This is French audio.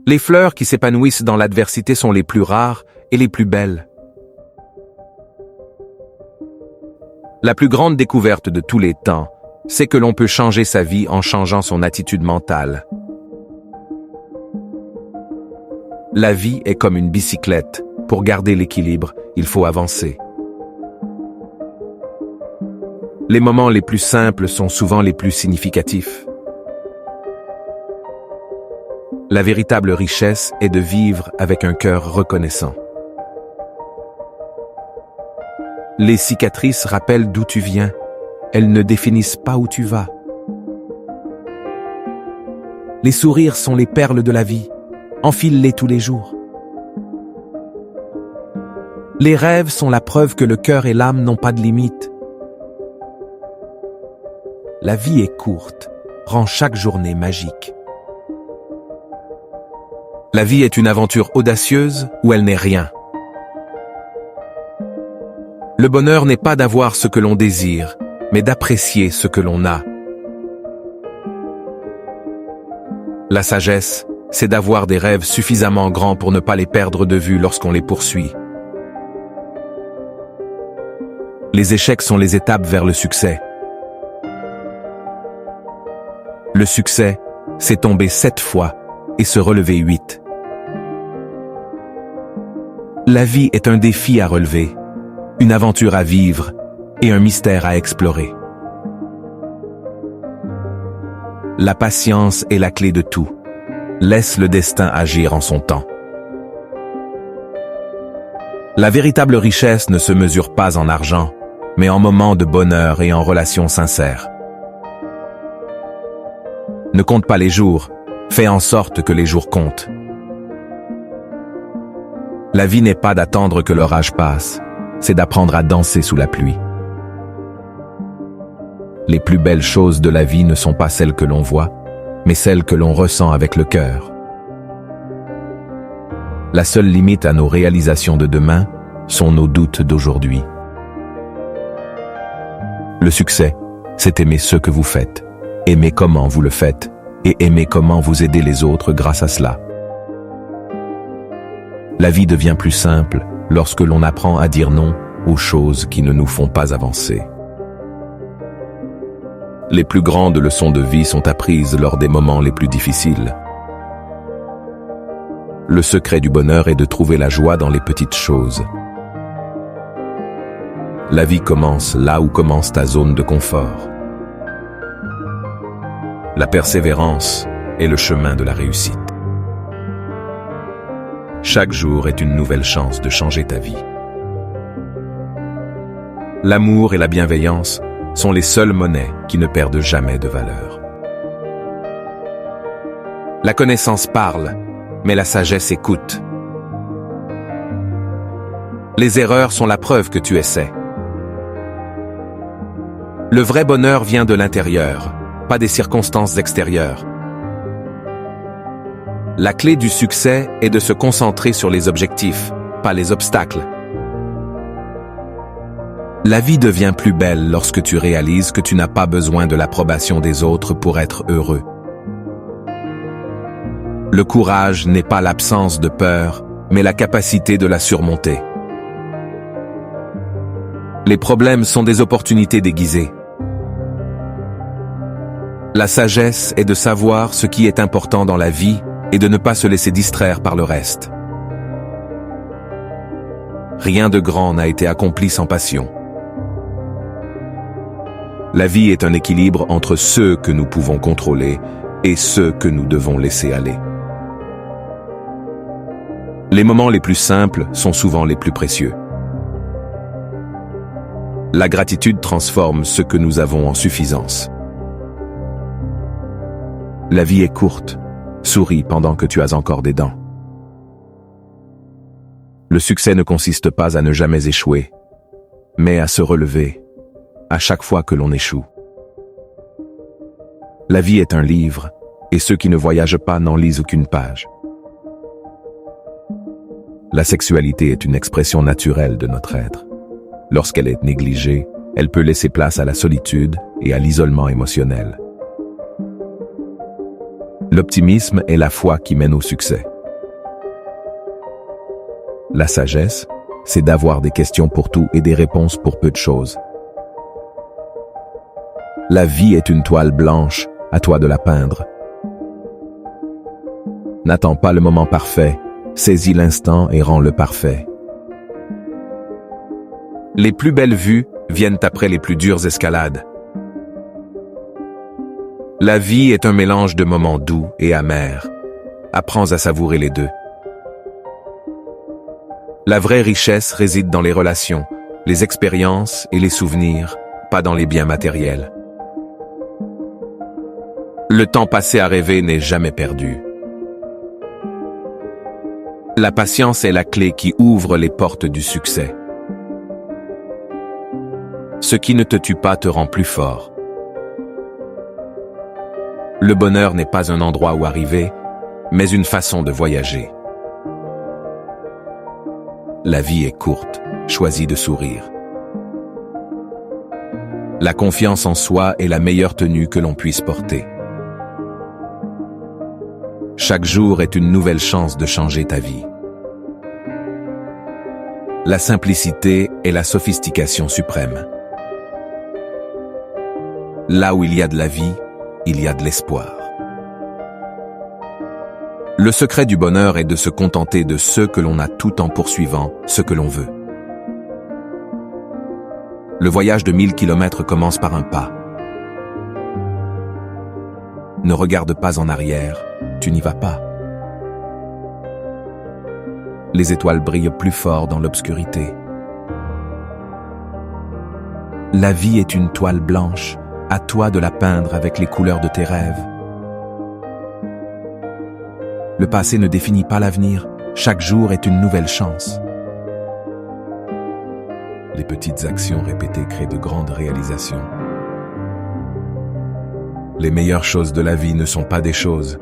Les fleurs qui s'épanouissent dans l'adversité sont les plus rares et les plus belles. La plus grande découverte de tous les temps, c'est que l'on peut changer sa vie en changeant son attitude mentale. La vie est comme une bicyclette. Pour garder l'équilibre, il faut avancer. Les moments les plus simples sont souvent les plus significatifs. La véritable richesse est de vivre avec un cœur reconnaissant. Les cicatrices rappellent d'où tu viens. Elles ne définissent pas où tu vas. Les sourires sont les perles de la vie. Enfile-les tous les jours. Les rêves sont la preuve que le cœur et l'âme n'ont pas de limite. La vie est courte. Rends chaque journée magique. La vie est une aventure audacieuse où elle n'est rien. Le bonheur n'est pas d'avoir ce que l'on désire, mais d'apprécier ce que l'on a. La sagesse, c'est d'avoir des rêves suffisamment grands pour ne pas les perdre de vue lorsqu'on les poursuit. Les échecs sont les étapes vers le succès. Le succès, c'est tomber 7 fois et se relever 8. La vie est un défi à relever, une aventure à vivre et un mystère à explorer. La patience est la clé de tout. Laisse le destin agir en son temps. La véritable richesse ne se mesure pas en argent, mais en moments de bonheur et en relations sincères. Ne compte pas les jours, fais en sorte que les jours comptent. La vie n'est pas d'attendre que l'orage passe, c'est d'apprendre à danser sous la pluie. Les plus belles choses de la vie ne sont pas celles que l'on voit, mais celles que l'on ressent avec le cœur. La seule limite à nos réalisations de demain sont nos doutes d'aujourd'hui. Le succès, c'est aimer ce que vous faites, aimer comment vous le faites, et aimer comment vous aidez les autres grâce à cela. La vie devient plus simple lorsque l'on apprend à dire non aux choses qui ne nous font pas avancer. Les plus grandes leçons de vie sont apprises lors des moments les plus difficiles. Le secret du bonheur est de trouver la joie dans les petites choses. La vie commence là où commence ta zone de confort. La persévérance est le chemin de la réussite. Chaque jour est une nouvelle chance de changer ta vie. L'amour et la bienveillance sont les seules monnaies qui ne perdent jamais de valeur. La connaissance parle, mais la sagesse écoute. Les erreurs sont la preuve que tu essaies. Le vrai bonheur vient de l'intérieur, pas des circonstances extérieures. La clé du succès est de se concentrer sur les objectifs, pas les obstacles. La vie devient plus belle lorsque tu réalises que tu n'as pas besoin de l'approbation des autres pour être heureux. Le courage n'est pas l'absence de peur, mais la capacité de la surmonter. Les problèmes sont des opportunités déguisées. La sagesse est de savoir ce qui est important dans la vie et de ne pas se laisser distraire par le reste. Rien de grand n'a été accompli sans passion. La vie est un équilibre entre ceux que nous pouvons contrôler et ceux que nous devons laisser aller. Les moments les plus simples sont souvent les plus précieux. La gratitude transforme ce que nous avons en suffisance. La vie est courte. Souris pendant que tu as encore des dents. Le succès ne consiste pas à ne jamais échouer, mais à se relever à chaque fois que l'on échoue. La vie est un livre, et ceux qui ne voyagent pas n'en lisent aucune page. La sexualité est une expression naturelle de notre être. Lorsqu'elle est négligée, elle peut laisser place à la solitude et à l'isolement émotionnel. L'optimisme est la foi qui mène au succès. La sagesse, c'est d'avoir des questions pour tout et des réponses pour peu de choses. La vie est une toile blanche, à toi de la peindre. N'attends pas le moment parfait, saisis l'instant et rends-le parfait. Les plus belles vues viennent après les plus dures escalades. La vie est un mélange de moments doux et amers. Apprends à savourer les deux. La vraie richesse réside dans les relations, les expériences et les souvenirs, pas dans les biens matériels. Le temps passé à rêver n'est jamais perdu. La patience est la clé qui ouvre les portes du succès. Ce qui ne te tue pas te rend plus fort. Le bonheur n'est pas un endroit où arriver, mais une façon de voyager. La vie est courte, choisis de sourire. La confiance en soi est la meilleure tenue que l'on puisse porter. Chaque jour est une nouvelle chance de changer ta vie. La simplicité est la sophistication suprême. Là où il y a de la vie, il y a de l'espoir. Le secret du bonheur est de se contenter de ce que l'on a tout en poursuivant ce que l'on veut. Le voyage de 1000 kilomètres commence par un pas. Ne regarde pas en arrière, tu n'y vas pas. Les étoiles brillent plus fort dans l'obscurité. La vie est une toile blanche, à toi de la peindre avec les couleurs de tes rêves. Le passé ne définit pas l'avenir, chaque jour est une nouvelle chance. Les petites actions répétées créent de grandes réalisations. Les meilleures choses de la vie ne sont pas des choses,